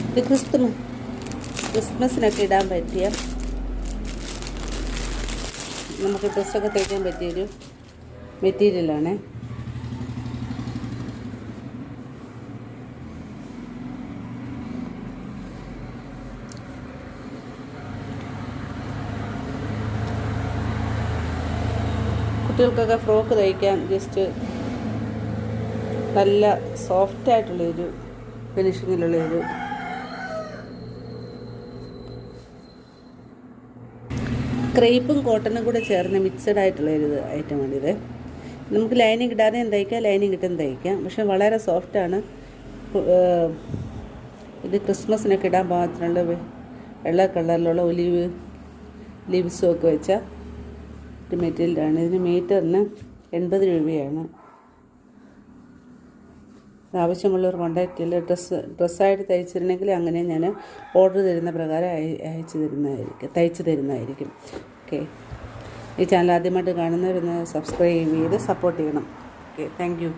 ഇത് ക്രിസ്മസിനൊക്കെ ഇടാൻ പറ്റിയ, നമുക്ക് ഡ്രസ്സൊക്കെ തയ്ക്കാൻ പറ്റിയൊരു മെറ്റീരിയലാണ്. കുട്ടികൾക്കൊക്കെ ഫ്രോക്ക് തയ്ക്കാൻ ജസ്റ്റ് നല്ല സോഫ്റ്റായിട്ടുള്ളൊരു ഫിനിഷിങ്ങിലുള്ളൊരു ക്രേപ്പും കോട്ടണും കൂടെ ചേർന്ന് മിക്സഡ് ആയിട്ടുള്ളൊരു ഐറ്റമാണിത്. നമുക്ക് ലൈനിങ് ഇടാതെയും തയ്ക്കാം, ലൈനിങ് ഇട്ടും തയ്ക്കാം. പക്ഷെ വളരെ സോഫ്റ്റാണ്. ഇത് ക്രിസ്മസിനൊക്കെ ഇടാൻ പാകത്തിനുള്ള വെള്ള കളറിലുള്ള ഒലിവ് ലീവ്സും ഒക്കെ വെച്ച ഒരു മെറ്റീരിയലാണ്. ഇതിന് മീറ്ററിന് 80 രൂപയാണ്. ആവശ്യമുള്ളവർ കോൺടാക്ട് ചെയ്യില്ല. ഡ്രസ്സായിട്ട് തയ്ച്ചിരുന്നെങ്കിൽ അങ്ങനെ ഞാൻ ഓർഡർ തരുന്ന പ്രകാരം തയ്ച്ചു തരുന്നതായിരിക്കും. ഓക്കെ, ഈ ചാനൽ ആദ്യമായിട്ട് കാണുന്നവരൊന്ന് സബ്സ്ക്രൈബ് ചെയ്ത് സപ്പോർട്ട് ചെയ്യണം. Okay, thank you.